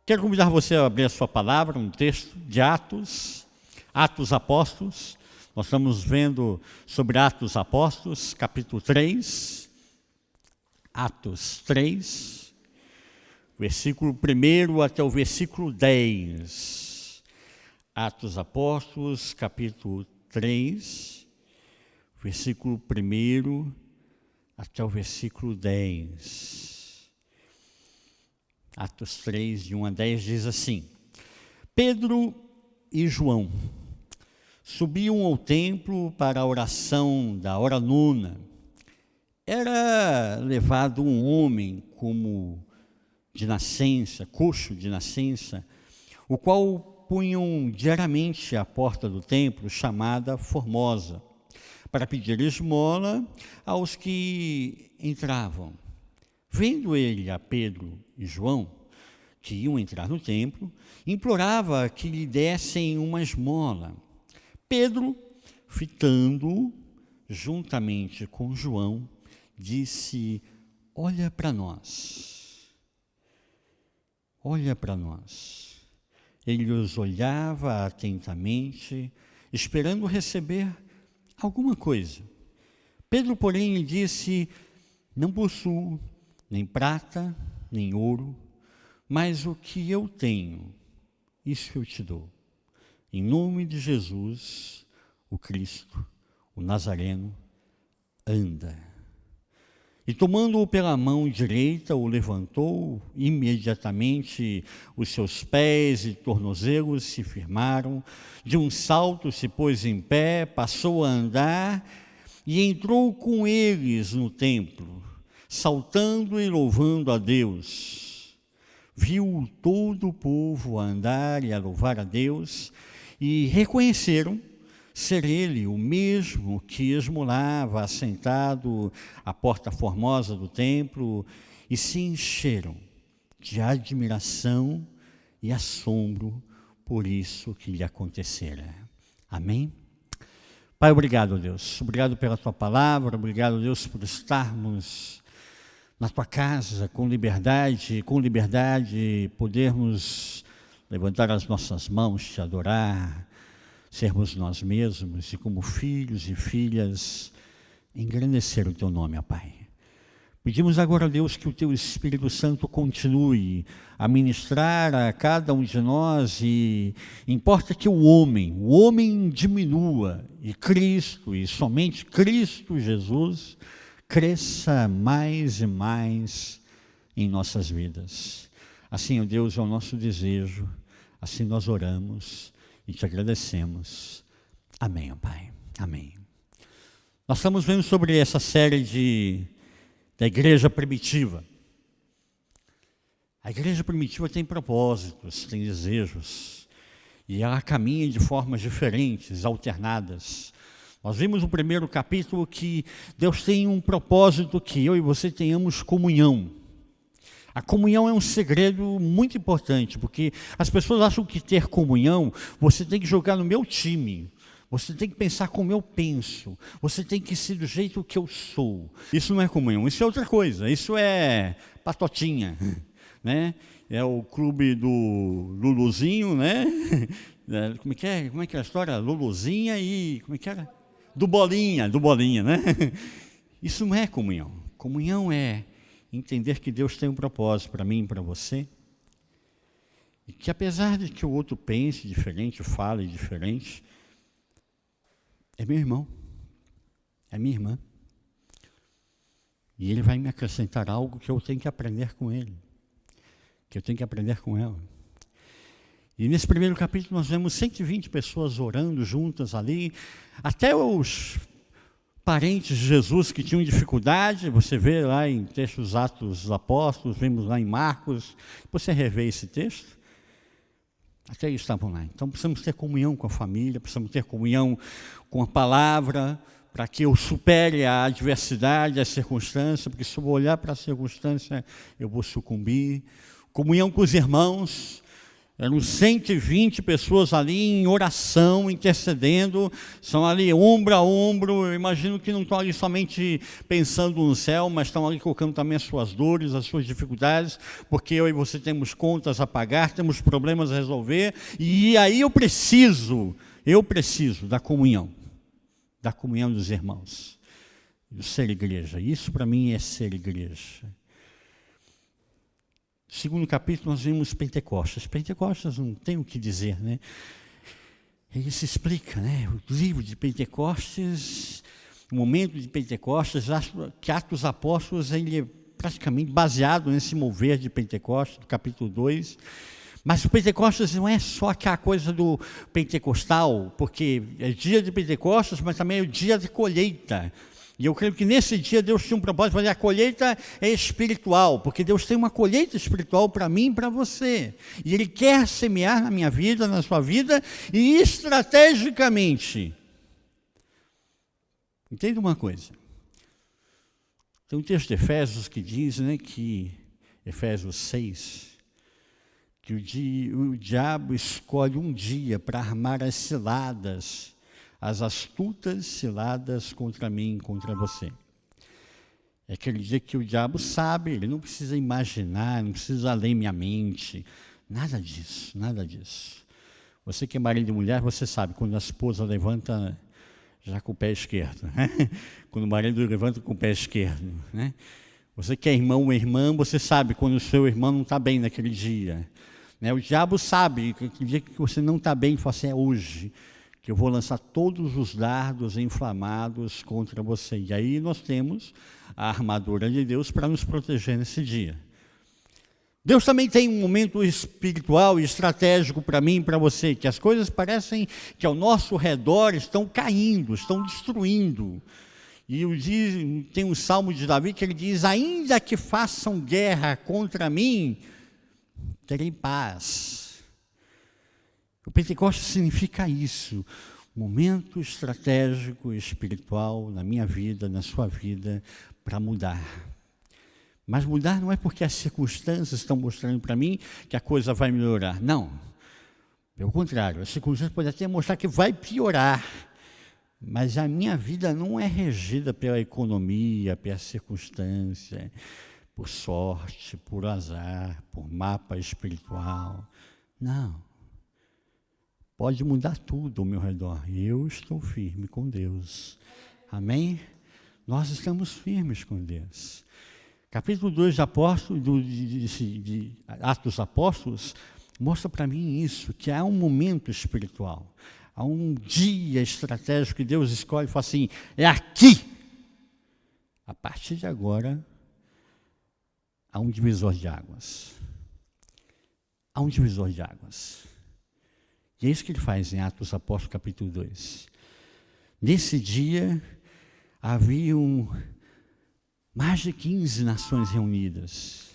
Quero convidar você a abrir a sua palavra, um texto de Atos Apóstolos. Nós estamos vendo sobre Atos Apóstolos, capítulo 3, Atos 3, versículo 1 até o versículo 10. Atos Apóstolos, capítulo 3, versículo 1 até o versículo 10. Atos 3, de 1 a 10, diz assim: Pedro e João subiam ao templo para a oração da hora nona. Era levado um homem como de nascença, coxo de nascença, o qual punham diariamente à porta do templo, chamada Formosa, para pedir esmola aos que entravam. Vendo ele a Pedro e João, que iam entrar no templo, implorava que lhe dessem uma esmola. Pedro, fitando-o juntamente com João, disse: olha para nós. Olha para nós. Ele os olhava atentamente, esperando receber alguma coisa. Pedro, porém, lhe disse: não possuo nem prata, nem ouro, mas o que eu tenho, isso eu te dou. Em nome de Jesus, o Cristo, o Nazareno, anda. E tomando-o pela mão direita, o levantou, imediatamente os seus pés e tornozelos se firmaram, de um salto se pôs em pé, passou a andar e entrou com eles no templo, saltando e louvando a Deus. Viu todo o povo a andar e a louvar a Deus, e reconheceram ser ele o mesmo que esmolava assentado à porta formosa do templo, e se encheram de admiração e assombro por isso que lhe acontecera. Amém? Pai, obrigado, Deus. Obrigado pela Tua palavra, obrigado, Deus, por estarmos na Tua casa com liberdade, podermos levantar as nossas mãos, Te adorar, sermos nós mesmos e como filhos e filhas, engrandecer o Teu nome, ó Pai. Pedimos agora, Deus, que o Teu Espírito Santo continue a ministrar a cada um de nós, e importa que o homem diminua, e Cristo, e somente Cristo Jesus, cresça mais e mais em nossas vidas. Assim, ó Deus, é o nosso desejo, assim nós oramos e Te agradecemos. Amém, ó Pai. Amém. Nós estamos vendo sobre essa série da igreja primitiva. A igreja primitiva tem propósitos, tem desejos, e ela caminha de formas diferentes, alternadas. Nós vimos no primeiro capítulo que Deus tem um propósito, que eu e você tenhamos comunhão. A comunhão é um segredo muito importante, porque as pessoas acham que ter comunhão, você tem que jogar no meu time, você tem que pensar como eu penso, você tem que ser do jeito que eu sou. Isso não é comunhão, isso é outra coisa, isso é patotinha, né? É o clube do Luluzinho, né? Como é que é a história? Luluzinha e... como é que era? Do bolinha, né? Isso não é comunhão. Comunhão é entender que Deus tem um propósito para mim e para você, e que apesar de que o outro pense diferente, fale diferente, é meu irmão, é minha irmã, e ele vai me acrescentar algo que eu tenho que aprender com ele, que eu tenho que aprender com ela. E nesse primeiro capítulo nós vemos 120 pessoas orando juntas ali, até os parentes de Jesus que tinham dificuldade, você vê lá em textos Atos dos Apóstolos, vemos lá em Marcos, você revê esse texto, até eles estavam lá. Então precisamos ter comunhão com a família, precisamos ter comunhão com a palavra, para que eu supere a adversidade, a circunstância, porque se eu olhar para a circunstância, eu vou sucumbir. Comunhão com os irmãos. Eram 120 pessoas ali em oração, intercedendo, são ali ombro a ombro. Eu imagino que não estão ali somente pensando no céu, mas estão ali colocando também as suas dores, as suas dificuldades, porque eu e você temos contas a pagar, temos problemas a resolver, e aí eu preciso da comunhão dos irmãos, de ser igreja. Isso para mim é ser igreja. Segundo capítulo, nós vimos Pentecostes. Pentecostes não tem o que dizer, né? Ele se explica, né? O livro de Pentecostes, o momento de Pentecostes, acho que Atos dos Apóstolos, ele é praticamente baseado nesse mover de Pentecostes, do capítulo 2. Mas o Pentecostes não é só aquela coisa do pentecostal, porque é dia de Pentecostes, mas também é o dia de colheita. E eu creio que nesse dia Deus tinha um propósito, mas a colheita é espiritual, porque Deus tem uma colheita espiritual para mim e para você. E Ele quer semear na minha vida, na sua vida, e estrategicamente. Entenda uma coisa. Tem um texto de Efésios que diz, né, que, Efésios 6, que o diabo escolhe um dia para armar as ciladas, as astutas ciladas contra mim, contra você. É aquele dia que o diabo sabe, ele não precisa imaginar, não precisa ler minha mente, nada disso, nada disso. Você que é marido e mulher, você sabe, quando a esposa levanta já com o pé esquerdo, né? Quando o marido levanta com o pé esquerdo, né? Você que é irmão ou irmã, você sabe quando o seu irmão não está bem naquele dia, né? O diabo sabe que aquele dia que você não está bem, fala assim, é hoje que eu vou lançar todos os dardos inflamados contra você. E aí nós temos a armadura de Deus para nos proteger nesse dia. Deus também tem um momento espiritual e estratégico para mim e para você, que as coisas parecem que ao nosso redor estão caindo, estão destruindo. E tem um salmo de Davi que ele diz, ainda que façam guerra contra mim, terei paz. O Pentecostes significa isso, momento estratégico e espiritual na minha vida, na sua vida, para mudar. Mas mudar não é porque as circunstâncias estão mostrando para mim que a coisa vai melhorar. Não, pelo contrário, as circunstâncias podem até mostrar que vai piorar. Mas a minha vida não é regida pela economia, pela circunstância, por sorte, por azar, por mapa espiritual. Não. Pode mudar tudo ao meu redor. Eu estou firme com Deus. Amém? Nós estamos firmes com Deus. Capítulo 2 de Atos dos Apóstolos mostra para mim isso, que há um momento espiritual. Há um dia estratégico que Deus escolhe e fala assim, é aqui. A partir de agora, há um divisor de águas. Há um divisor de águas. E é isso que ele faz em Atos dos Apóstolos, capítulo 2. Nesse dia, haviam mais de 15 nações reunidas.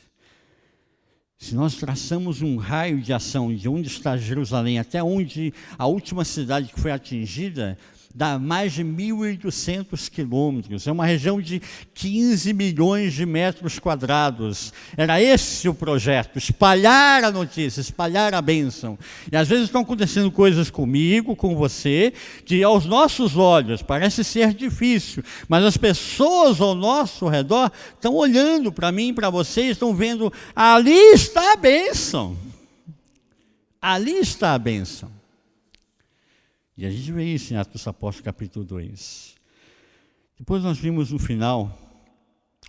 Se nós traçamos um raio de ação de onde está Jerusalém até onde a última cidade que foi atingida, dá mais de 1.800 quilômetros, é uma região de 15 milhões de metros quadrados. Era esse o projeto, espalhar a notícia, espalhar a bênção. E às vezes estão acontecendo coisas comigo, com você, que aos nossos olhos parece ser difícil, mas as pessoas ao nosso redor estão olhando para mim, para você, estão vendo, ali está a bênção. Ali está a bênção. E a gente vê isso em Atos dos Apóstolos, capítulo 2. Depois nós vimos no final,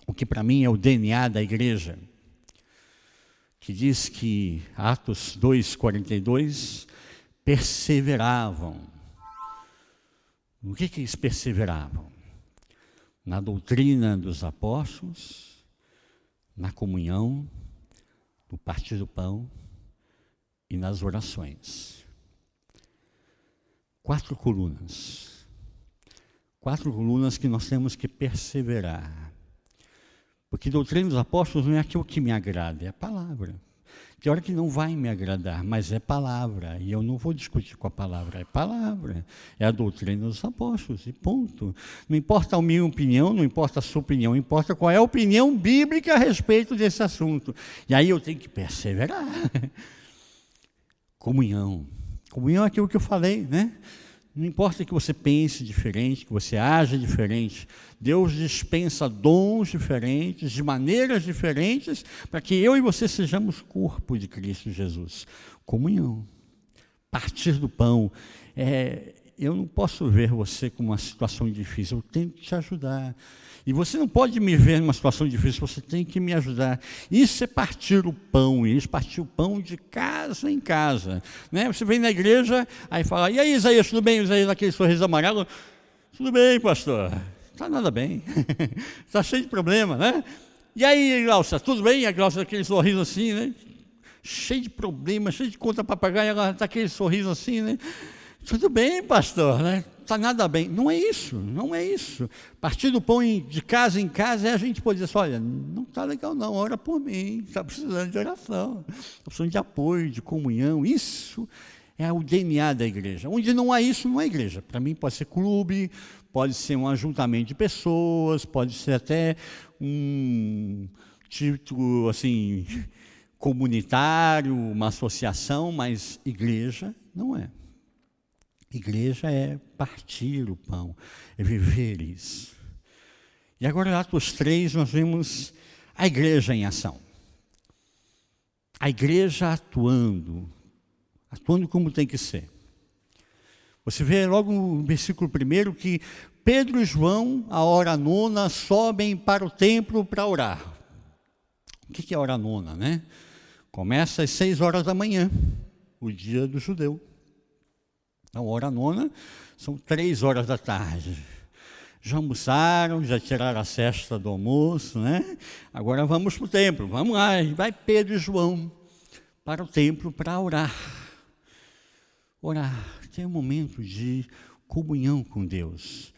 o que para mim é o DNA da igreja, que diz que, Atos 2:42, perseveravam. No que eles perseveravam? Na doutrina dos apóstolos, na comunhão, no partir do pão e nas orações. 4 colunas. 4 colunas que nós temos que perseverar. Porque doutrina dos apóstolos não é aquilo que me agrada, é a palavra. Tem hora que não vai me agradar, mas é palavra. E eu não vou discutir com a palavra, é palavra. É a doutrina dos apóstolos, e ponto. Não importa a minha opinião, não importa a sua opinião, importa qual é a opinião bíblica a respeito desse assunto. E aí eu tenho que perseverar. Comunhão. Comunhão é aquilo que eu falei, né? Não importa que você pense diferente, que você haja diferente, Deus dispensa dons diferentes, de maneiras diferentes, para que eu e você sejamos corpo de Cristo Jesus. Comunhão. Partir do pão. Eu não posso ver você com uma situação difícil, eu tenho que te ajudar. E você não pode me ver numa situação difícil, você tem que me ajudar. Isso é partir o pão, isso é partir o pão de casa em casa. Né? Você vem na igreja, aí fala, e aí Isaías, tudo bem? Isaías, aquele sorriso amarelo, tudo bem, pastor? Está nada bem, está cheio de problema, né? E aí, Glaucia, tudo bem? A Glaucia, aquele sorriso assim, né? Cheio de problema, cheio de conta para pagar, e ela está aquele sorriso assim, né? Tudo bem, pastor, né? Está nada bem. Não é isso, não é isso. Partir do pão de casa em casa é a gente poder dizer assim, olha, não está legal não, ora por mim, está precisando de oração, está precisando de apoio, de comunhão. Isso é o DNA da igreja. Onde não há isso, não é igreja. Para mim pode ser clube, pode ser um ajuntamento de pessoas, pode ser até um título assim, comunitário, uma associação, mas igreja não é. Igreja é partir o pão, é viver isso. E agora, em Atos 3, nós vemos a igreja em ação. A igreja atuando como tem que ser. Você vê logo no versículo 1 que Pedro e João, a hora nona, sobem para o templo para orar. O que é a hora nona, né? Começa às 6 horas da manhã, o dia do judeu. Então, a hora nona são 3 horas da tarde. Já almoçaram, já tiraram a cesta do almoço, né? Agora vamos para o templo, vamos lá. Vai Pedro e João para o templo para orar. Orar, tem um momento de comunhão com Deus.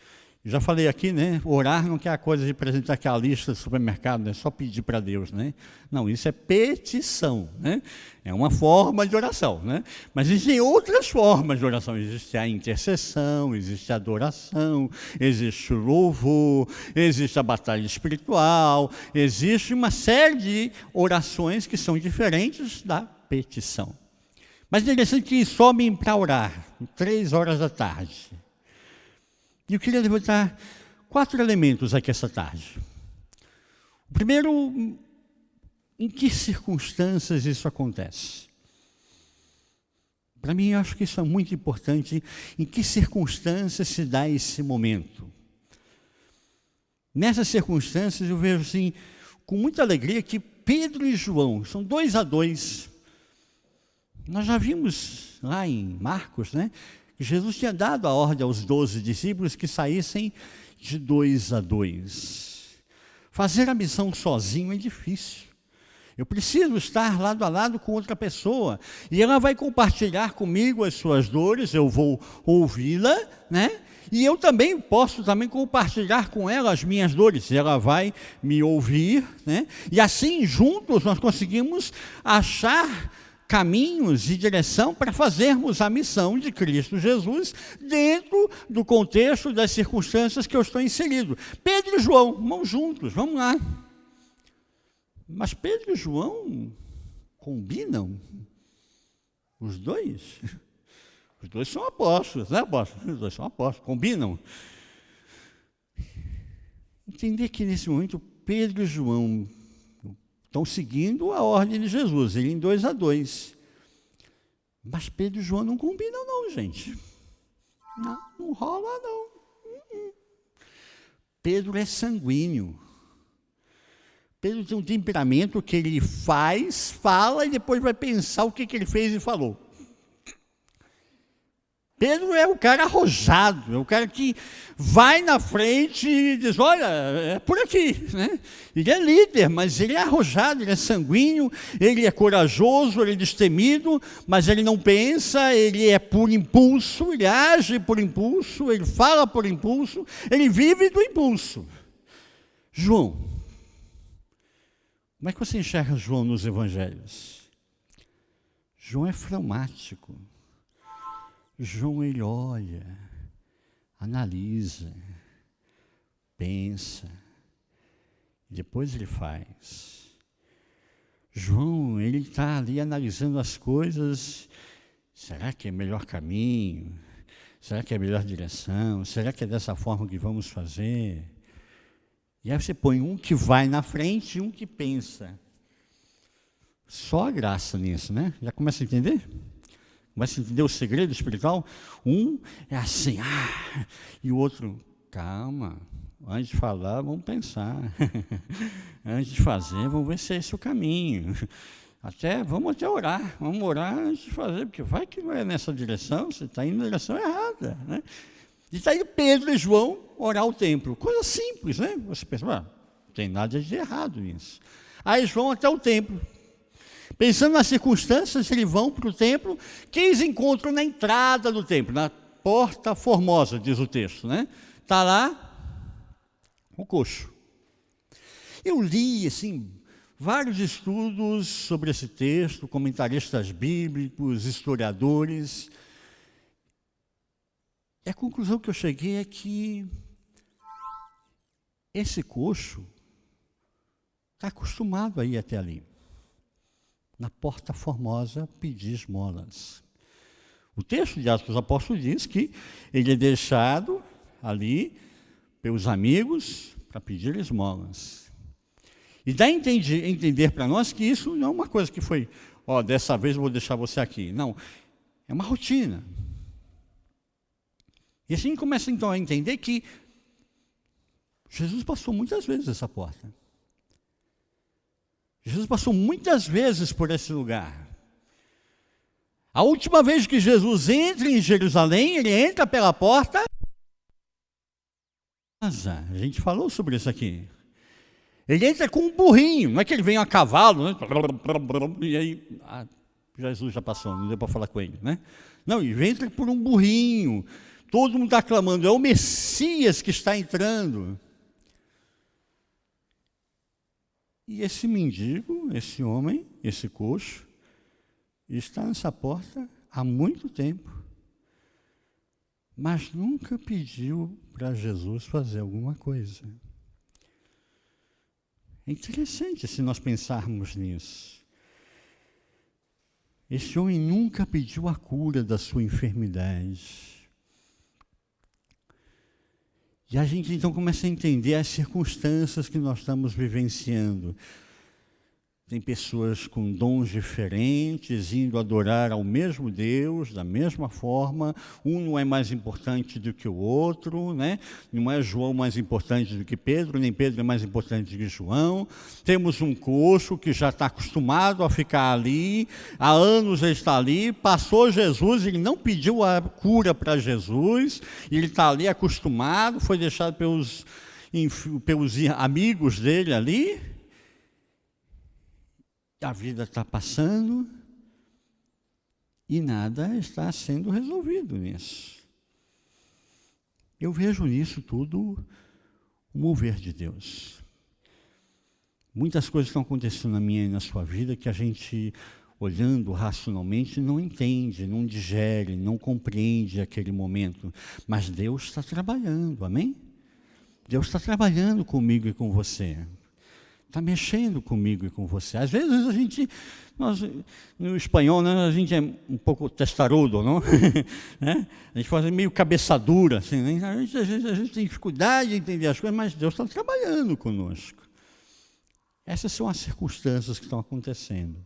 Já falei aqui, né? Orar não quer a coisa de apresentar aquela lista do supermercado, né? Só pedir para Deus, né? Não, isso é petição, né? É uma forma de oração, né? Mas existem outras formas de oração. Existe a intercessão, existe a adoração, existe o louvor, existe a batalha espiritual, existe uma série de orações que são diferentes da petição. Mas é interessante que sobem para orar, 3 horas da tarde. E eu queria levantar 4 elementos aqui essa tarde. O primeiro, em que circunstâncias isso acontece? Para mim, eu acho que isso é muito importante. Em que circunstâncias se dá esse momento? Nessas circunstâncias, eu vejo assim, com muita alegria, que Pedro e João, são 2 a 2. Nós já vimos lá em Marcos, né? Jesus tinha dado a ordem aos 12 discípulos que saíssem de 2 a 2. Fazer a missão sozinho é difícil. Eu preciso estar lado a lado com outra pessoa. E ela vai compartilhar comigo as suas dores, eu vou ouvi-la, né? E eu também posso compartilhar com ela as minhas dores. Ela vai me ouvir, né? E assim, juntos, nós conseguimos achar caminhos e direção para fazermos a missão de Cristo Jesus dentro do contexto das circunstâncias que eu estou inserido. Pedro e João, vão juntos, vamos lá. Mas Pedro e João combinam? Os dois? Os dois são apóstolos, né, apóstolos? Os dois são apóstolos, combinam? Entender que nesse momento Pedro e João estão seguindo a ordem de Jesus, ele em 2 a 2. Mas Pedro e João não combinam não, gente. Não rola não. Pedro é sanguíneo. Pedro tem um temperamento que ele fala e depois vai pensar o que ele fez e falou. Pedro é o cara arrojado, é o cara que vai na frente e diz, olha, é por aqui, né? Ele é líder, mas ele é arrojado, ele é sanguíneo, ele é corajoso, ele é destemido, mas ele não pensa, ele é por impulso, ele age por impulso, ele fala por impulso, ele vive do impulso. João, como é que você enxerga João nos evangelhos? João é fleumático. João, ele olha, analisa, pensa, depois ele faz. João, ele está ali analisando as coisas será que é o melhor caminho? Será que é a melhor direção? Será que é dessa forma que vamos fazer? E aí você põe um que vai na frente e um que pensa. Só a graça nisso, né? Já começa a entender? Começa a entender o segredo espiritual? Um é assim, e o outro, calma, antes de falar, vamos pensar. Antes de fazer, vamos ver se é esse o caminho. Vamos até orar, vamos orar antes de fazer, porque vai que não é nessa direção, você está indo na direção errada, né? E está indo Pedro e João orar ao templo. Coisa simples, né? Você pensa, não tem nada de errado nisso. Aí eles vão até o templo. Pensando nas circunstâncias, eles vão para o templo, que eles encontram na entrada do templo, na porta formosa, diz o texto, né? Está lá o coxo. Eu li, assim, vários estudos sobre esse texto, comentaristas bíblicos, historiadores. E a conclusão que eu cheguei é que esse coxo está acostumado a ir até ali, na porta formosa, pedir esmolas. O texto de Atos dos Apóstolos diz que ele é deixado ali pelos amigos para pedir esmolas. E dá a entender para nós que isso não é uma coisa que foi, dessa vez eu vou deixar você aqui. Não, é uma rotina. E assim começa então a entender que Jesus passou muitas vezes essa porta. Jesus passou muitas vezes por esse lugar. A última vez que Jesus entra em Jerusalém, ele entra pela porta. A gente falou sobre isso aqui. Ele entra com um burrinho, não é que ele vem a cavalo, né? E aí, Jesus já passou, não deu para falar com ele, né? Não, ele entra por um burrinho. Todo mundo está clamando, é o Messias que está entrando. E esse mendigo, esse homem, esse coxo, está nessa porta há muito tempo, mas nunca pediu para Jesus fazer alguma coisa. É interessante se nós pensarmos nisso. Esse homem nunca pediu a cura da sua enfermidade. E a gente então começa a entender as circunstâncias que nós estamos vivenciando. Tem pessoas com dons diferentes, indo adorar ao mesmo Deus, da mesma forma. Um não é mais importante do que o outro, né? Não é João mais importante do que Pedro, nem Pedro é mais importante do que João. Temos um coxo que já está acostumado a ficar ali, há anos ele está ali, passou Jesus, ele não pediu a cura para Jesus, ele está ali acostumado, foi deixado pelos amigos dele ali. A vida está passando e nada está sendo resolvido nisso. Eu vejo nisso tudo o mover de Deus. Muitas coisas estão acontecendo na minha e na sua vida que a gente, olhando racionalmente, não entende, não digere, não compreende aquele momento. Mas Deus está trabalhando, amém? Deus está trabalhando comigo e com você. Está mexendo comigo e com você. Às vezes nós, no espanhol, né, a gente é um pouco testarudo, não? Né? A gente faz meio cabeça dura, assim, né? Às vezes a gente tem dificuldade de entender as coisas, mas Deus está trabalhando conosco. Essas são as circunstâncias que estão acontecendo.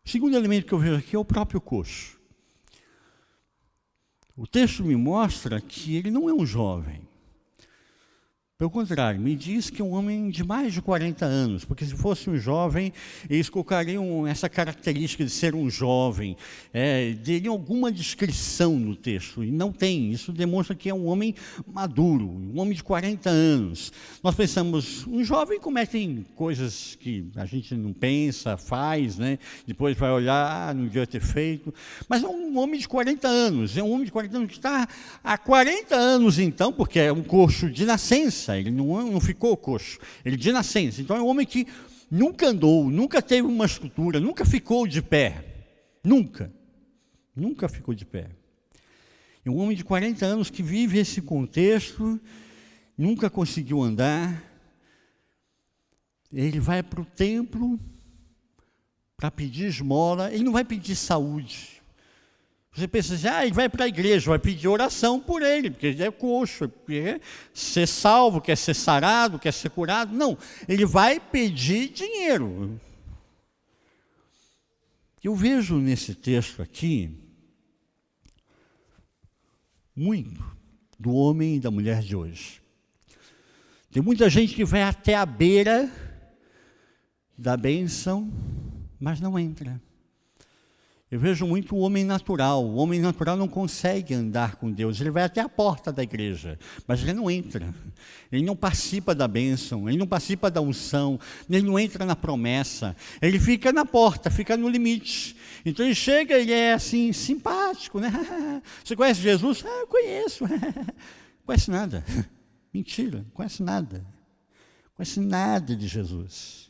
O segundo elemento que eu vejo aqui é o próprio coxo. O texto me mostra que ele não é um jovem. Pelo contrário, me diz que é um homem de mais de 40 anos, porque se fosse um jovem, eles colocariam essa característica de ser um jovem, teriam alguma descrição no texto, e não tem. Isso demonstra que é um homem maduro, um homem de 40 anos. Nós pensamos, um jovem comete coisas que a gente não pensa, faz, né? Depois vai olhar, não devia ter feito, mas é um homem de 40 anos, que está há 40 anos então, porque é um coxo de nascença. Ele não ficou coxo, ele de nascença. Então é um homem que nunca andou, nunca teve uma estrutura, nunca ficou de pé. Nunca ficou de pé. É um homem de 40 anos que vive esse contexto, nunca conseguiu andar. Ele vai para o templo para pedir esmola, ele não vai pedir saúde. Você pensa assim, ele vai para a igreja, vai pedir oração por ele, porque ele é coxo, quer ser salvo, quer ser sarado, quer ser curado. Não, ele vai pedir dinheiro. Eu vejo nesse texto aqui muito do homem e da mulher de hoje. Tem muita gente que vai até a beira da bênção, mas não entra. Eu vejo muito o homem natural. O homem natural não consegue andar com Deus. Ele vai até a porta da igreja, mas ele não entra. Ele não participa da bênção, ele não participa da unção, ele não entra na promessa. Ele fica na porta, fica no limite. Então ele chega, ele é assim, simpático, né? Você conhece Jesus? Eu conheço. Conhece nada. Mentira, não conhece nada. Não conhece nada de Jesus.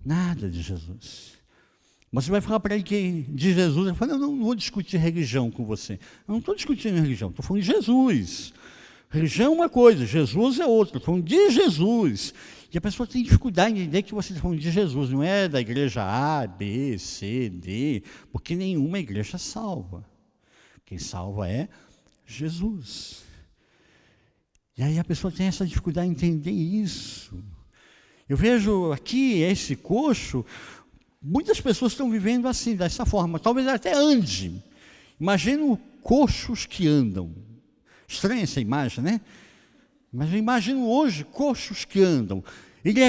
Nada de Jesus. Você vai falar para ele que de Jesus, ele fala, eu não vou discutir religião com você. Eu não estou discutindo religião, estou falando de Jesus. Religião é uma coisa, Jesus é outra, estou falando de Jesus. E a pessoa tem dificuldade em entender que você está falando de Jesus, não é da igreja A, B, C, D, porque nenhuma igreja salva. Quem salva é Jesus. E aí a pessoa tem essa dificuldade em entender isso. Eu vejo aqui esse coxo. Muitas pessoas estão vivendo assim, dessa forma. Talvez até ande. Imagino coxos que andam. Estranha essa imagem, né? Mas eu imagino hoje coxos que andam. Ele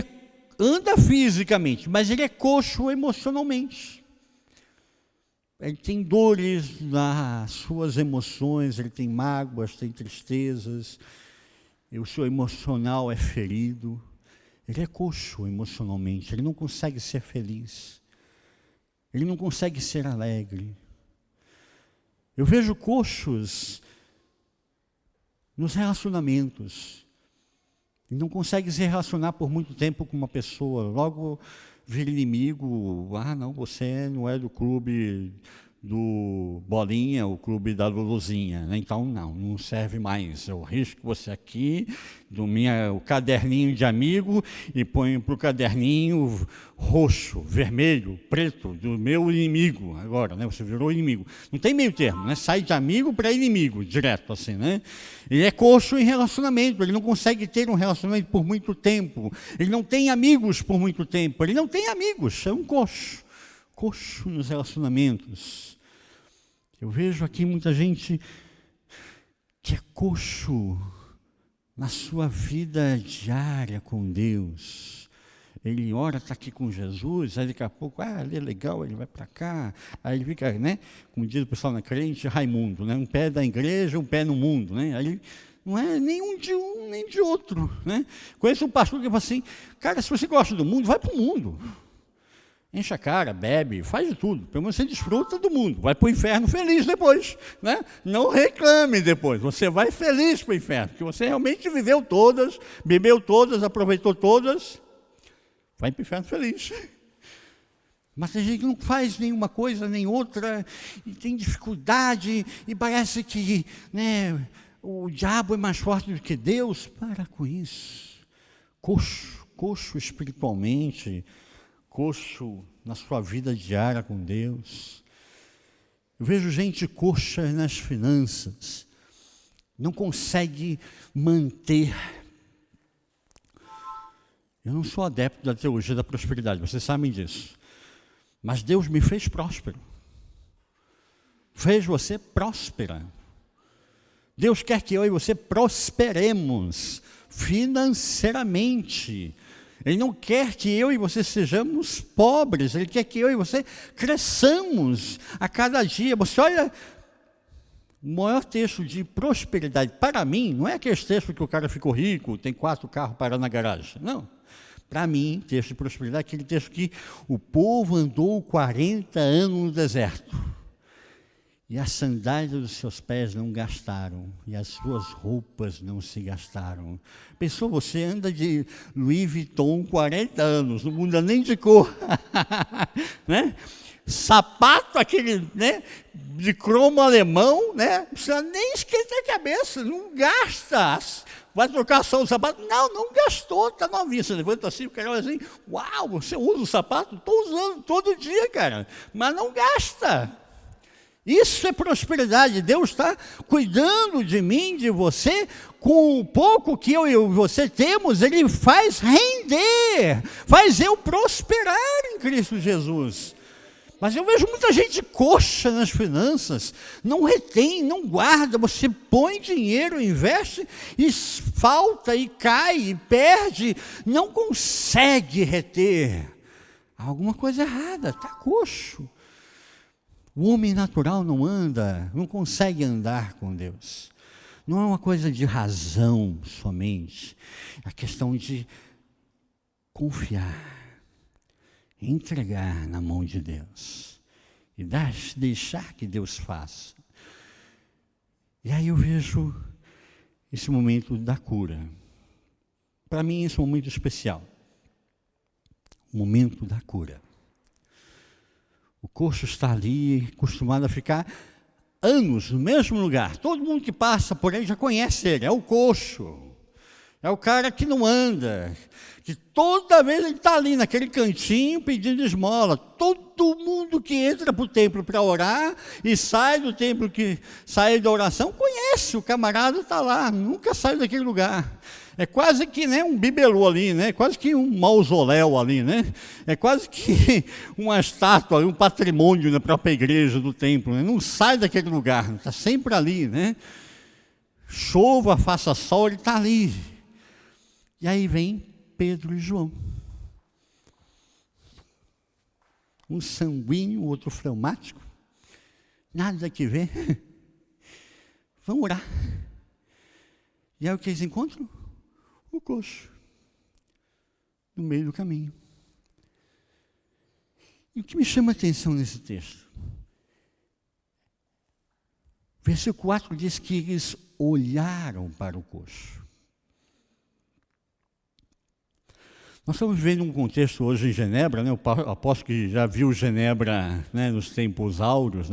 anda fisicamente, mas ele é coxo emocionalmente. Ele tem dores nas suas emoções, ele tem mágoas, tem tristezas. E o seu emocional é ferido. Ele é coxo emocionalmente, ele não consegue ser feliz. Ele não consegue ser alegre. Eu vejo coxos nos relacionamentos. Ele não consegue se relacionar por muito tempo com uma pessoa. Logo vira inimigo. Não, você não é do clube do Bolinha, o clube da Luluzinha. Então, não serve mais. Eu risco você aqui o caderninho de amigo e ponho para o caderninho roxo, vermelho, preto, do meu inimigo. Agora, né? Você virou inimigo. Não tem meio termo, né? Sai de amigo para inimigo, direto assim, né? Ele é coxo em relacionamento, ele não consegue ter um relacionamento por muito tempo. Ele não tem amigos por muito tempo. Ele não tem amigos, é um coxo. Coxo nos relacionamentos. Eu vejo aqui muita gente que é coxo na sua vida diária com Deus. Ele ora, está aqui com Jesus, aí daqui a pouco, ele é legal, ele vai para cá, aí ele fica, né, como diz o pessoal na crente, Raimundo, né, um pé da igreja, um pé no mundo, né, aí não é nenhum de um, nem de outro, né. Conheço um pastor que fala assim, cara, se você gosta do mundo, vai para o mundo. Enche a cara, bebe, faz de tudo. Pelo menos você desfruta do mundo. Vai para o inferno feliz depois, né? Não reclame depois. Você vai feliz para o inferno, porque você realmente viveu todas, bebeu todas, aproveitou todas. Vai para o inferno feliz. Mas tem gente que não faz nenhuma coisa, nem outra, e tem dificuldade, e parece que, né, o diabo é mais forte do que Deus. Para com isso. Coxo espiritualmente, coxo na sua vida diária com Deus. Eu vejo gente coxa nas finanças, não consegue manter. Eu não sou adepto da teologia da prosperidade, vocês sabem disso. Mas Deus me fez próspero. Fez você próspera. Deus quer que eu e você prosperemos financeiramente. Ele não quer que eu e você sejamos pobres, Ele quer que eu e você cresçamos a cada dia. Você olha, o maior texto de prosperidade para mim, não é aquele texto que o cara ficou rico, tem 4 carros parados na garagem, não. Para mim, texto de prosperidade é aquele texto que o povo andou 40 anos no deserto. E as sandálias dos seus pés não gastaram, e as suas roupas não se gastaram. Pensou, você anda de Louis Vuitton 40 anos, não muda nem de cor. Né? Sapato aquele, né, de cromo alemão, né? Não precisa nem esquentar a cabeça, não gasta. vai trocar só o sapato? Não, não gastou, está novinho. Você levanta assim, o cara olha assim, uau, você usa o sapato? Estou usando todo dia, cara, mas não gasta. Isso é prosperidade. Deus está cuidando de mim, de você, com o pouco que eu e você temos, Ele faz render, faz eu prosperar em Cristo Jesus. Mas eu vejo muita gente coxa nas finanças, não retém, não guarda, você põe dinheiro, investe, e falta, e cai, e perde, não consegue reter. Há alguma coisa errada, está coxo. O homem natural não anda, não consegue andar com Deus. Não é uma coisa de razão somente, é a questão de confiar, entregar na mão de Deus e deixar que Deus faça. E aí eu vejo esse momento da cura. Para mim, esse é um momento especial. O momento da cura. O coxo está ali, acostumado a ficar anos no mesmo lugar. Todo mundo que passa por aí já conhece ele, é o coxo. É o cara que não anda, que toda vez ele está ali naquele cantinho pedindo esmola. Todo mundo que entra para o templo para orar e sai do templo, que sai da oração, conhece, o camarada está lá, nunca sai daquele lugar. É quase que um bibelô ali, quase que um mausoléu ali, é quase que uma estátua, um patrimônio na própria igreja do templo, não sai daquele lugar, está sempre ali, Chova, faça sol, ele está ali. E aí vem Pedro e João. Um sanguíneo, outro fleumático, nada que ver. Vão orar. E aí o que eles encontram? O coxo, no meio do caminho. E o que me chama a atenção nesse texto? Versículo 4 diz que eles olharam para o coxo. Nós estamos vivendo um contexto hoje em Genebra, o apóstolo que já viu Genebra nos tempos áureos,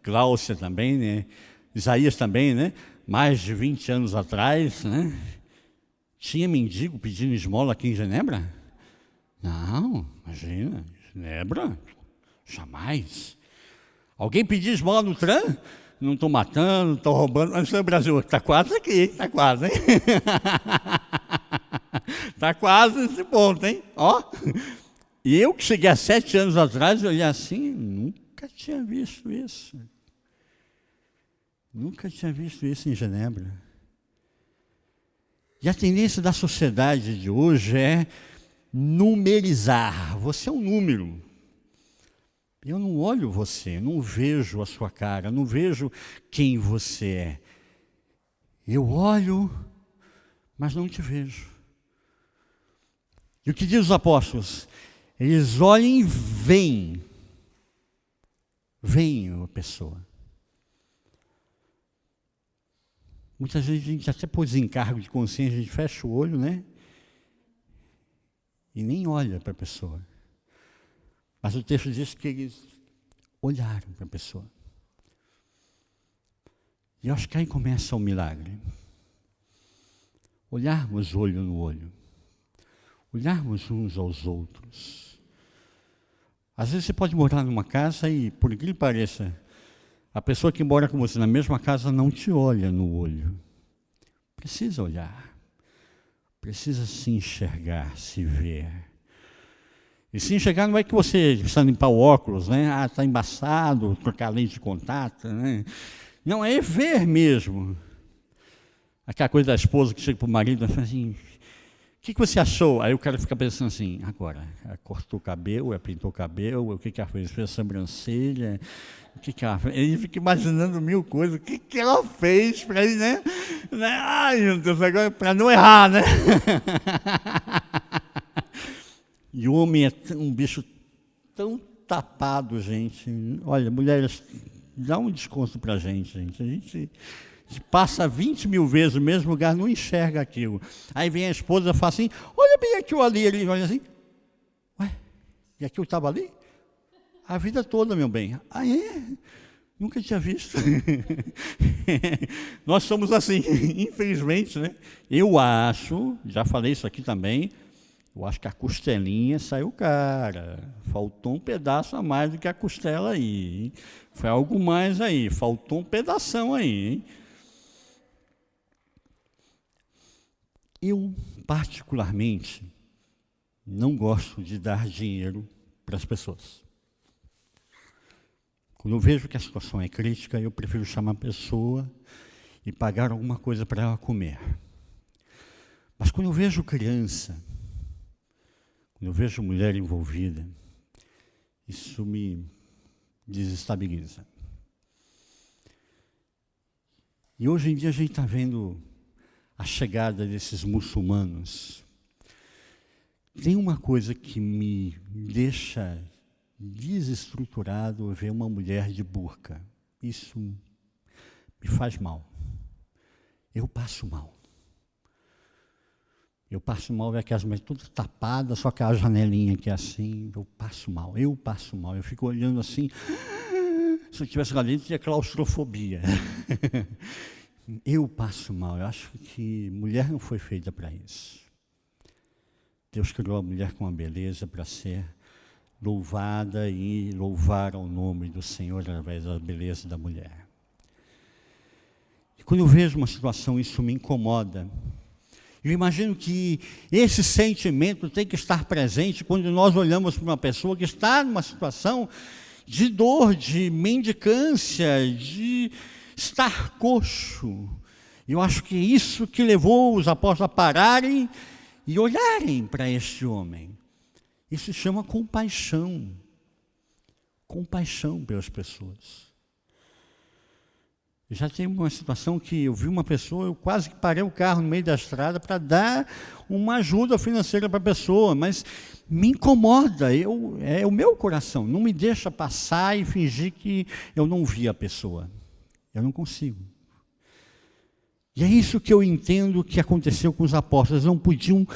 Cláudia também, Isaías também, mais de 20 anos atrás, Tinha mendigo pedindo esmola aqui em Genebra? Não, imagina, Genebra, jamais. Alguém pedir esmola no trem? Não estou matando, não estou roubando, mas no Brasil está quase aqui, está quase, hein? Está quase nesse ponto, hein? Ó. E eu que cheguei há 7 anos atrás, eu olhei assim, nunca tinha visto isso. Nunca tinha visto isso em Genebra. E a tendência da sociedade de hoje é numerizar. Você é um número. Eu não olho você, não vejo a sua cara, não vejo quem você é. Eu olho, mas não te vejo. E o que diz os apóstolos? Eles olham e veem. Veem a pessoa. Muitas vezes a gente até pôs encargo de consciência, a gente fecha o olho, e nem olha para a pessoa. Mas o texto diz que eles olharam para a pessoa. E eu acho que aí começa o milagre. Olharmos olho no olho. Olharmos uns aos outros. Às vezes você pode morar numa casa e, por incrível que pareça, a pessoa que mora com você na mesma casa não te olha no olho. Precisa olhar. Precisa se enxergar, se ver. E se enxergar não é que você precisa limpar o óculos, está embaçado, trocar lente de contato, Não, é ver mesmo. Aquela coisa da esposa que chega para o marido e fala assim, o que você achou? Aí o cara fica pensando assim, agora, ela cortou o cabelo, ela pintou o cabelo, o que ela fez? Fez a sobrancelha, o que ela fez? Ele fica imaginando 1000 coisas, o que ela fez para ele, Ai, meu Deus, agora para não errar, E o homem é um bicho tão tapado, gente. Olha, mulheres, dá um desconto para a gente. A gente passa 20 mil vezes no mesmo lugar, não enxerga aquilo. Aí vem a esposa e fala assim, olha bem aquilo ali, ele olha assim, ué, e aquilo estava ali? A vida toda, meu bem. Ah, é? Nunca tinha visto. Nós somos assim, infelizmente, né? Eu acho, já falei isso aqui também, eu acho que a costelinha saiu cara. Faltou um pedaço a mais do que a costela aí, hein? Foi algo mais aí, faltou um pedação aí, hein? Eu, particularmente, não gosto de dar dinheiro para as pessoas. Quando eu vejo que a situação é crítica, eu prefiro chamar a pessoa e pagar alguma coisa para ela comer. Mas quando eu vejo criança, quando eu vejo mulher envolvida, isso me desestabiliza. E hoje em dia a gente está vendo a chegada desses muçulmanos. Tem uma coisa que me deixa desestruturado ver uma mulher de burca. Isso me faz mal. Eu passo mal. Eu passo mal ver aquelas mulheres todas tapadas, só aquela janelinha aqui assim. Eu passo mal. Eu fico olhando assim. Se eu tivesse lá dentro, tinha claustrofobia. Eu passo mal. Eu acho que mulher não foi feita para isso. Deus criou a mulher com a beleza para ser louvada e louvar ao nome do Senhor através da beleza da mulher. E quando eu vejo uma situação, isso me incomoda. Eu imagino que esse sentimento tem que estar presente quando nós olhamos para uma pessoa que está numa situação de dor, de mendicância, de estar coxo. Eu acho que é isso que levou os apóstolos a pararem e olharem para este homem. Isso se chama compaixão. Compaixão pelas pessoas. Já tem uma situação que eu vi uma pessoa, eu quase que parei o carro no meio da estrada para dar uma ajuda financeira para a pessoa, mas me incomoda, é o meu coração, não me deixa passar e fingir que eu não vi a pessoa. Eu não consigo. E é isso que eu entendo que aconteceu com os apóstolos, eles não podiam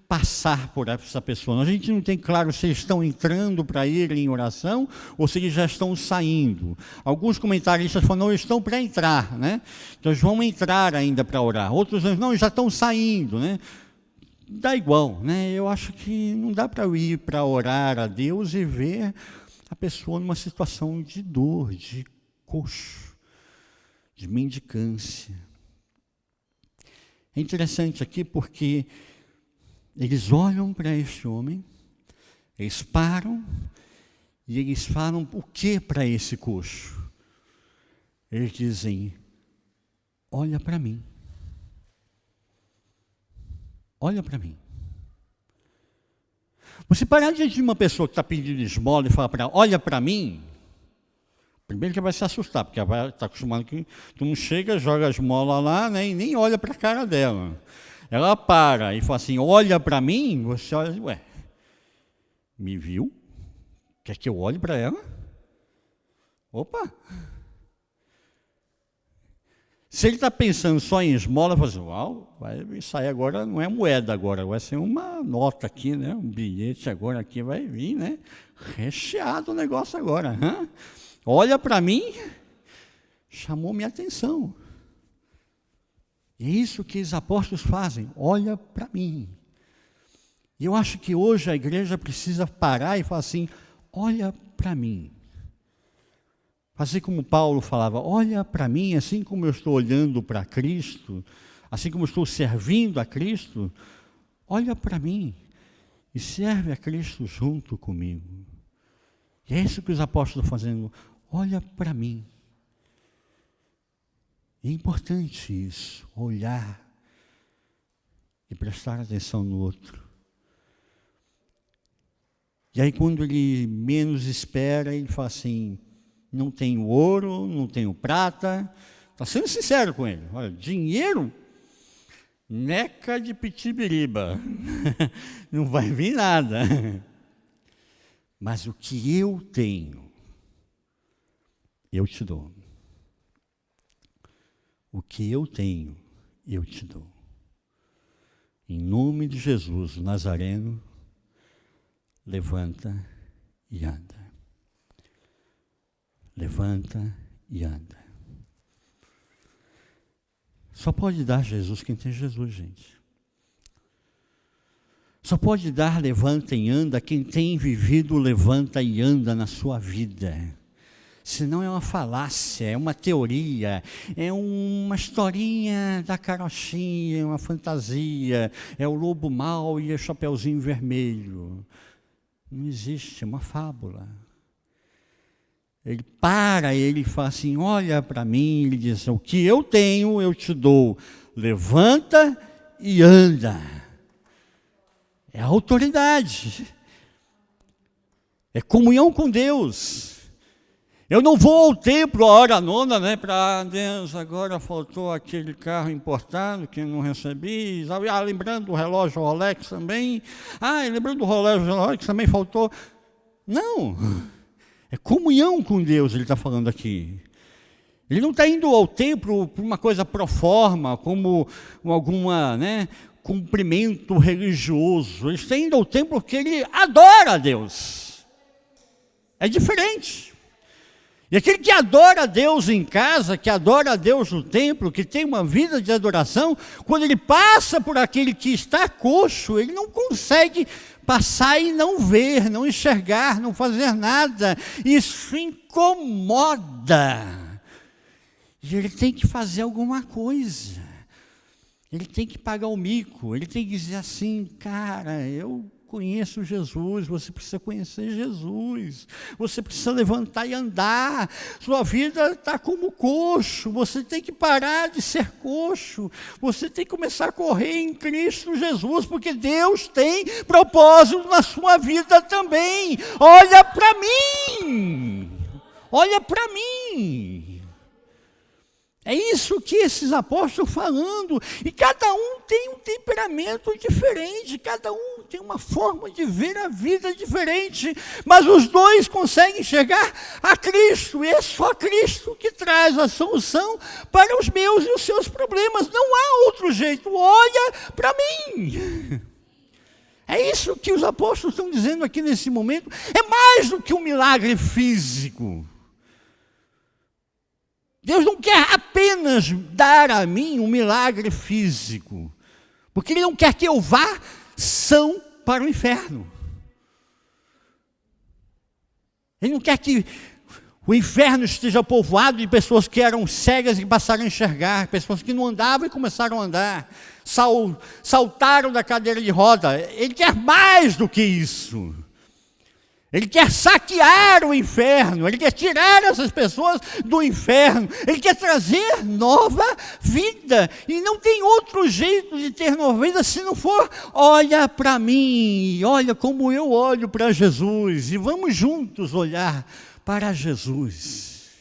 passar por essa pessoa. A gente não tem claro se eles estão entrando para ir em oração ou se eles já estão saindo. Alguns comentaristas falam, não, eles estão para entrar, né? Então eles vão entrar ainda para orar. Outros dizem, não, eles já estão saindo, né? Dá igual, né? Eu acho que não dá para eu ir para orar a Deus e ver a pessoa numa situação de dor, de coxo, de mendicância. É interessante aqui porque eles olham para este homem, eles param e eles falam o que para esse coxo? Eles dizem, olha para mim. Olha para mim. Você parar diante de uma pessoa que está pedindo esmola e falar para ela, olha para mim, primeiro que vai se assustar, porque ela vai estar acostumada que tu não chega, joga a esmola lá, né, e nem olha para a cara dela. Ela para e fala assim, olha para mim, você olha, ué, me viu? Quer que eu olhe para ela? Opa! Se ele está pensando só em esmola, fala assim, uau, vai sair agora, não é moeda agora, vai ser uma nota aqui, né? Um bilhete agora aqui vai vir, né? Recheado o negócio agora. Hein? Olha para mim, chamou minha atenção. E é isso que os apóstolos fazem, olha para mim. E eu acho que hoje a igreja precisa parar e falar assim, olha para mim. Assim como Paulo falava, olha para mim, assim como eu estou olhando para Cristo, assim como eu estou servindo a Cristo, olha para mim e serve a Cristo junto comigo. E é isso que os apóstolos estão fazendo, olha para mim. É importante isso, olhar e prestar atenção no outro. E aí quando ele menos espera, ele fala assim, não tenho ouro, não tenho prata, está sendo sincero com ele, olha, dinheiro, neca de pitibiriba, não vai vir nada. Mas o que eu tenho, eu te dou. O que eu tenho, eu te dou. Em nome de Jesus, o Nazareno, levanta e anda. Levanta e anda. Só pode dar Jesus quem tem Jesus, gente. Só pode dar levanta e anda quem tem vivido levanta e anda na sua vida. Senão é uma falácia, é uma teoria, é uma historinha da carochinha, é uma fantasia, é o lobo mau e o chapeuzinho vermelho. Não existe, é uma fábula. Ele fala assim, olha para mim, ele diz, o que eu tenho eu te dou, levanta e anda. É autoridade, é comunhão com Deus. Eu não vou ao templo a hora nona, né, para Deus, agora faltou aquele carro importado que eu não recebi, lembrando do relógio Rolex também, lembrando do relógio Rolex também faltou. Não, é comunhão com Deus, ele está falando aqui. Ele não está indo ao templo por uma coisa pro forma, como alguma, cumprimento religioso. Ele está indo ao templo porque ele adora a Deus. É diferente. E aquele que adora a Deus em casa, que adora a Deus no templo, que tem uma vida de adoração, quando ele passa por aquele que está coxo, ele não consegue passar e não ver, não enxergar, não fazer nada. Isso incomoda. E ele tem que fazer alguma coisa. Ele tem que pagar o mico. Ele tem que dizer assim, cara, eu conheço Jesus, você precisa conhecer Jesus, você precisa levantar e andar, sua vida está como coxo, você tem que parar de ser coxo, você tem que começar a correr em Cristo Jesus, porque Deus tem propósito na sua vida também. Olha para mim, olha para mim. É isso que esses apóstolos estão falando, e cada um tem um temperamento diferente, cada um tem uma forma de ver a vida diferente, mas os dois conseguem chegar a Cristo, e é só Cristo que traz a solução para os meus e os seus problemas, não há outro jeito, olha para mim. É isso que os apóstolos estão dizendo aqui nesse momento, é mais do que um milagre físico. Deus não quer apenas dar a mim um milagre físico, porque Ele não quer que eu vá são para o inferno. Ele não quer que o inferno esteja povoado de pessoas que eram cegas e passaram a enxergar, pessoas que não andavam e começaram a andar, saltaram da cadeira de roda. Ele quer mais do que isso. Ele quer saquear o inferno, Ele quer tirar essas pessoas do inferno, Ele quer trazer nova vida, e não tem outro jeito de ter nova vida se não for, olha para mim, olha como eu olho para Jesus, e vamos juntos olhar para Jesus.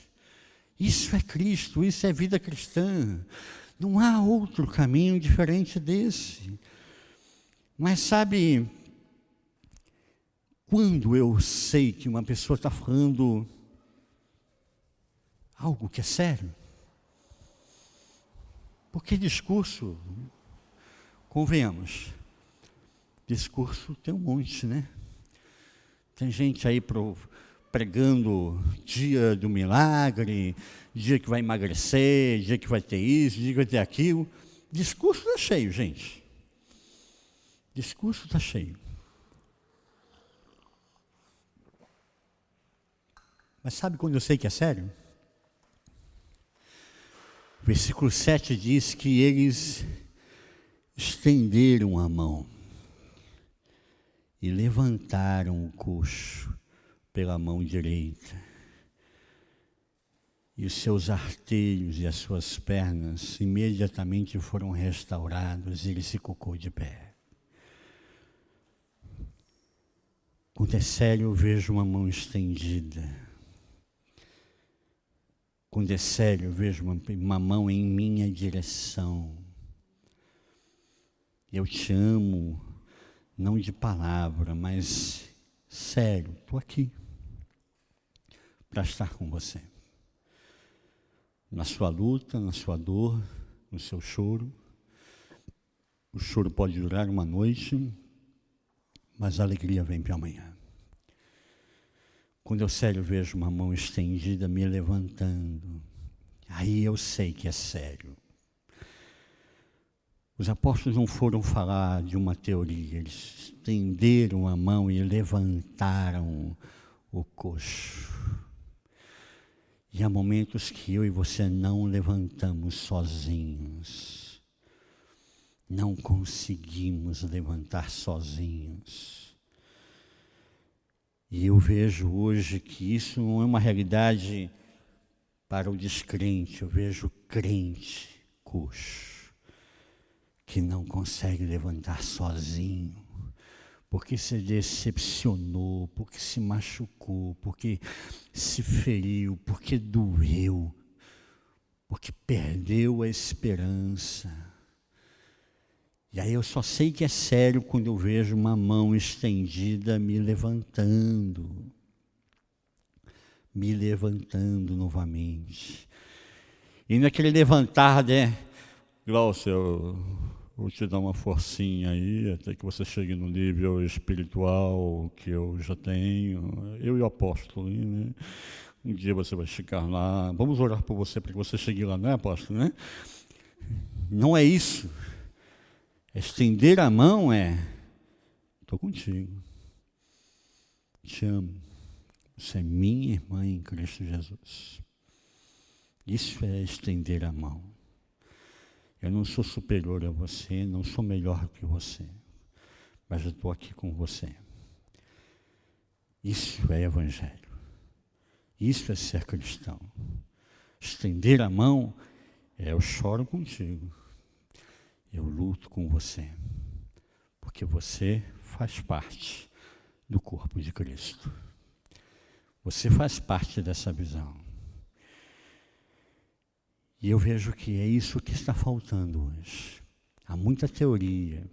Isso é Cristo, isso é vida cristã, não há outro caminho diferente desse. Mas sabe, quando eu sei que uma pessoa está falando algo que é sério, porque discurso, convenhamos, discurso tem um monte, né? Tem gente aí pregando dia do milagre, dia que vai emagrecer, dia que vai ter isso, dia que vai ter aquilo. Discurso está cheio, gente. Discurso está cheio. Mas sabe quando eu sei que é sério? O versículo 7 diz que eles estenderam a mão e levantaram o coxo pela mão direita. E os seus artelhos e as suas pernas imediatamente foram restaurados e ele se colocou de pé. Quando é sério, eu vejo uma mão estendida. Quando é sério, eu vejo uma mão em minha direção. Eu te amo, não de palavra, mas sério, estou aqui para estar com você. Na sua luta, na sua dor, no seu choro. O choro pode durar uma noite, mas a alegria vem para amanhã. Quando eu sério vejo uma mão estendida me levantando, aí eu sei que é sério. Os apóstolos não foram falar de uma teoria, eles estenderam a mão e levantaram o coxo. E há momentos que eu e você não levantamos sozinhos. Não conseguimos levantar sozinhos. E eu vejo hoje que isso não é uma realidade para o descrente, eu vejo crente coxo, que não consegue levantar sozinho, porque se decepcionou, porque se machucou, porque se feriu, porque doeu, porque perdeu a esperança. E aí eu só sei que é sério quando eu vejo uma mão estendida me levantando novamente. E naquele levantar, né, Glaucio, eu vou te dar uma forcinha aí, até que você chegue no nível espiritual que eu já tenho, eu e o apóstolo, né? Um dia você vai chegar lá, vamos orar por você para que você chegue lá, não é, apóstolo, né? Não é isso. Estender a mão estou contigo, te amo, você é minha irmã em Cristo Jesus. Isso é estender a mão. Eu não sou superior a você, não sou melhor que você, mas eu estou aqui com você. Isso é evangelho, isso é ser cristão. Estender a mão eu choro contigo. Eu luto com você, porque você faz parte do corpo de Cristo. Você faz parte dessa visão. E eu vejo que é isso que está faltando hoje. Há muita teoria.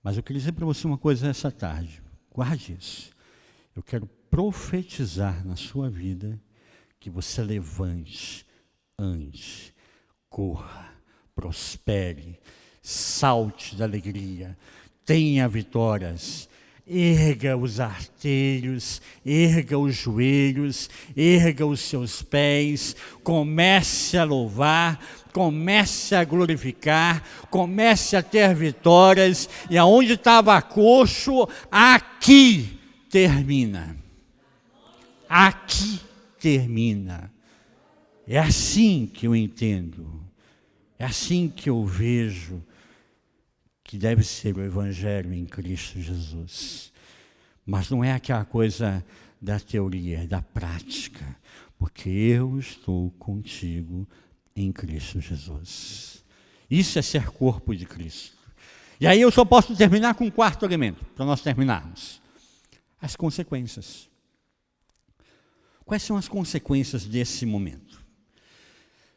Mas eu queria dizer para você uma coisa essa tarde. Guarde isso. Eu quero profetizar na sua vida que você levante, ande, corra, prospere, salte da alegria, tenha vitórias, erga os artelhos, erga os joelhos, erga os seus pés, comece a louvar, comece a glorificar, comece a ter vitórias, e aonde estava coxo, aqui termina. Aqui termina. É assim que eu entendo. É assim que eu vejo que deve ser o Evangelho em Cristo Jesus. Mas não é aquela coisa da teoria, é da prática. Porque eu estou contigo em Cristo Jesus. Isso é ser corpo de Cristo. E aí eu só posso terminar com um quarto elemento, para nós terminarmos. As consequências. Quais são as consequências desse momento?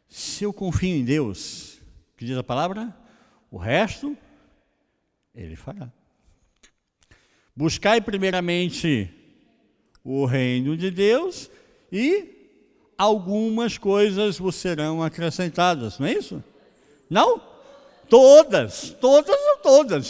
Se eu confio em Deus, que diz a palavra, o resto, Ele fará. Buscai primeiramente o reino de Deus e algumas coisas vos serão acrescentadas, não é isso? Não? Todas.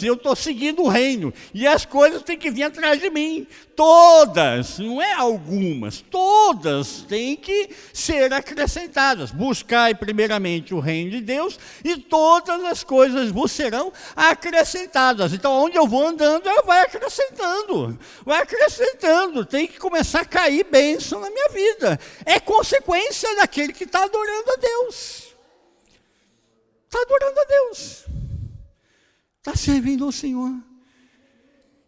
E eu estou seguindo o reino. E as coisas têm que vir atrás de mim. Todas, não é algumas. Todas têm que ser acrescentadas. Buscai primeiramente o reino de Deus e todas as coisas vos serão acrescentadas. Então, onde eu vou andando, ela vai acrescentando. Vai acrescentando. Tem que começar a cair bênção na minha vida. É consequência daquele que está adorando a Deus. Está adorando a Deus, está servindo ao Senhor.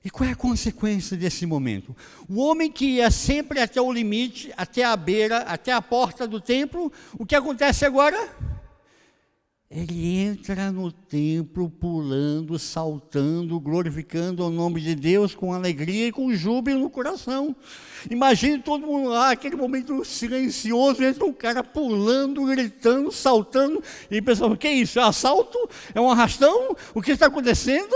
E qual é a consequência desse momento? O homem que ia sempre até o limite, até a beira, até a porta do templo, o que acontece agora? Ele entra no templo pulando, saltando, glorificando o nome de Deus com alegria e com júbilo no coração. Imagine todo mundo lá, aquele momento silencioso, entra um cara pulando, gritando, saltando, e pensando, o que é isso? É um assalto? É um arrastão? O que está acontecendo?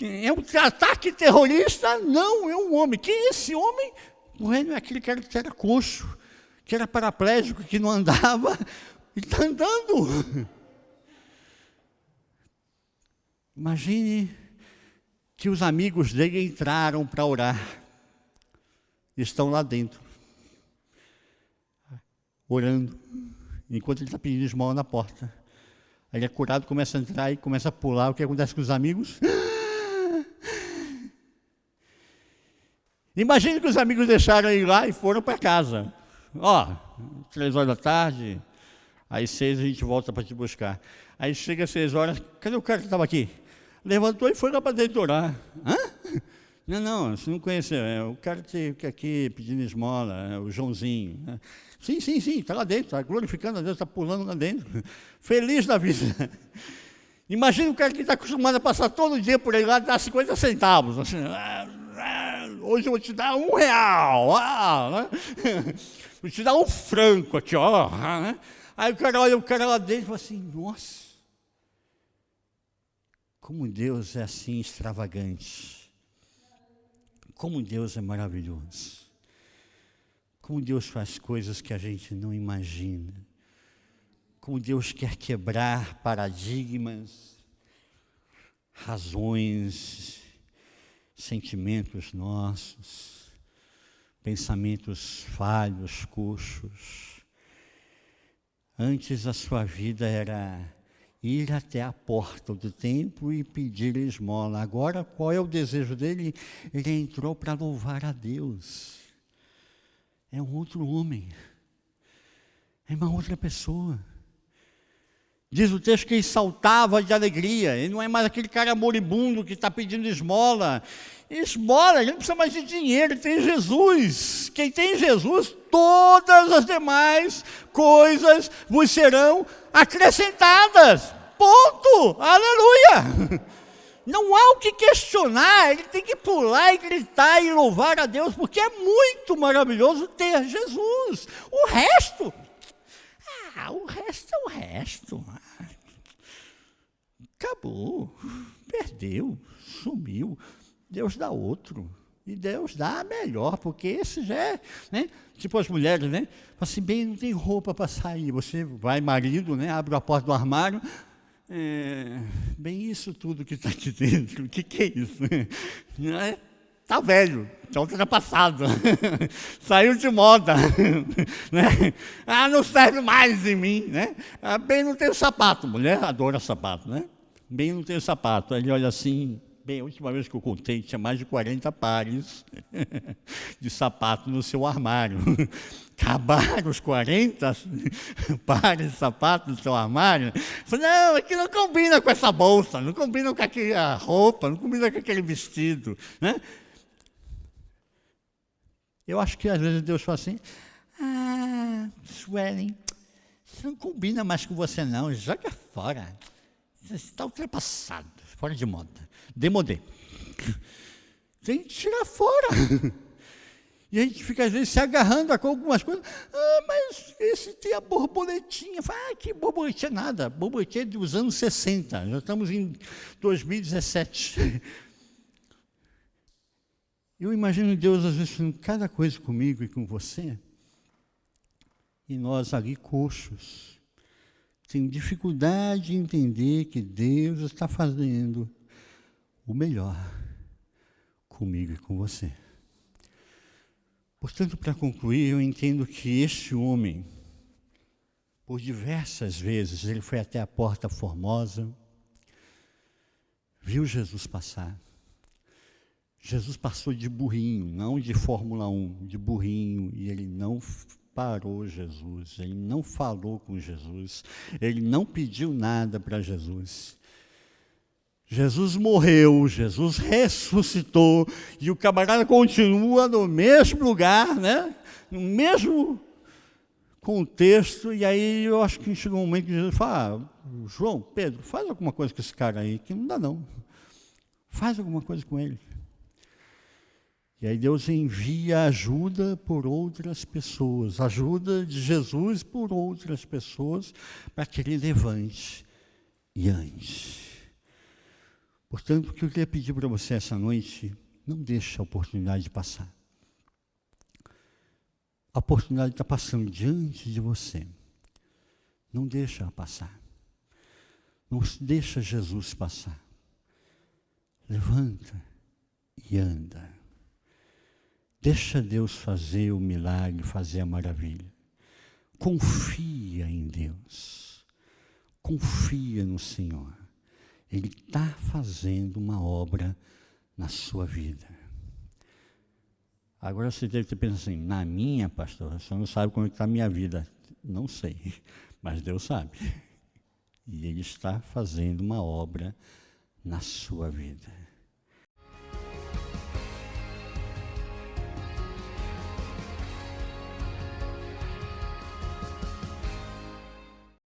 É um ataque terrorista? Não, é um homem. Quem é esse homem? Não é aquele cara que era coxo, que era paraplégico, que não andava, e está andando. Imagine que os amigos dele entraram para orar. estão lá dentro, orando, enquanto ele está pedindo esmola na porta. Aí ele é curado, começa a entrar e começa a pular. O que acontece com os amigos? Imagine que os amigos deixaram ele lá e foram para casa. 3 horas da tarde, às 6 a gente volta para te buscar. Aí chega às 6 horas, cadê o cara que estava aqui? Levantou e foi lá para dentro orar. Hã? Não, você não conheceu, é o cara que aqui pedindo esmola, é o Joãozinho. Né? Sim, está lá dentro, está glorificando a Deus, está pulando lá dentro, feliz da vida. Imagina o cara que está acostumado a passar todo dia por aí lá, dar 50 centavos. Assim, hoje eu vou te dar R$1, né? Vou te dar R$1 aqui, ó. Né? Aí o cara olha o cara lá dentro e fala assim, nossa, como Deus é assim extravagante. Como Deus é maravilhoso. Como Deus faz coisas que a gente não imagina. Como Deus quer quebrar paradigmas, razões, sentimentos nossos, pensamentos falhos, coxos. Antes a sua vida era ir até a porta do templo e pedir esmola. Agora, qual é o desejo dele? Ele entrou para louvar a Deus. É um outro homem. É uma outra pessoa. Diz o texto que ele saltava de alegria. Ele não é mais aquele cara moribundo que está pedindo esmola. Esmola, ele não precisa mais de dinheiro, ele tem Jesus. Quem tem Jesus, todas as demais coisas vos serão acrescentadas. Ponto. Aleluia. Não há o que questionar, ele tem que pular e gritar e louvar a Deus, porque é muito maravilhoso ter Jesus. O resto é o resto. Acabou, perdeu, sumiu. Deus dá outro. E Deus dá melhor, porque esse já é, né? Tipo as mulheres, né? Fala assim, bem, não tem roupa para sair. Você vai, marido, né? Abre a porta do armário. Bem, isso tudo que está aqui dentro, o que é isso? Está velho, está ultrapassado, saiu de moda, né? Não serve mais em mim, né? Bem, não tenho sapato, mulher adora sapato, né? Bem, não tenho sapato. Aí ele olha assim, bem, a última vez que eu contei, tinha mais de 40 pares de sapato no seu armário. Acabaram os 40 pares de sapato no seu armário. Falei, não, aqui não combina com essa bolsa, não combina com aquela roupa, não combina com aquele vestido, né? Eu acho que às vezes Deus fala assim, Suelen, isso não combina mais com você não, joga fora. Você está ultrapassado, fora de moda. Demodê. Tem que tirar fora. E a gente fica, às vezes, se agarrando com algumas coisas. Mas esse tem a borboletinha. Fala, que borboletinha nada. Borboletinha dos anos 60. Já estamos em 2017. Eu imagino Deus, às vezes, fazendo cada coisa comigo e com você. E nós ali, coxos. Tenho dificuldade de entender que Deus está fazendo o melhor comigo e com você. Portanto, para concluir, eu entendo que este homem, por diversas vezes, ele foi até a porta formosa, viu Jesus passar. Jesus passou de burrinho, não de Fórmula 1, de burrinho, e ele não parou Jesus, ele não falou com Jesus, ele não pediu nada para Jesus. Jesus morreu, Jesus ressuscitou, e o camarada continua no mesmo lugar, né? No mesmo contexto, e aí eu acho que chegou um momento que Jesus fala, João, Pedro, faz alguma coisa com esse cara aí, que não dá não. Faz alguma coisa com ele. E aí Deus envia ajuda por outras pessoas, ajuda de Jesus por outras pessoas, para que ele levante e ande. Portanto, o que eu queria pedir para você essa noite, não deixe a oportunidade de passar. A oportunidade está passando diante de você. Não deixa passar. Não deixa Jesus passar. Levanta e anda. Deixa Deus fazer o milagre, fazer a maravilha. Confia em Deus. Confia no Senhor. Ele está fazendo uma obra na sua vida. Agora você deve ter pensado assim, na minha, pastor, você não sabe como está a minha vida. Não sei, mas Deus sabe. E Ele está fazendo uma obra na sua vida.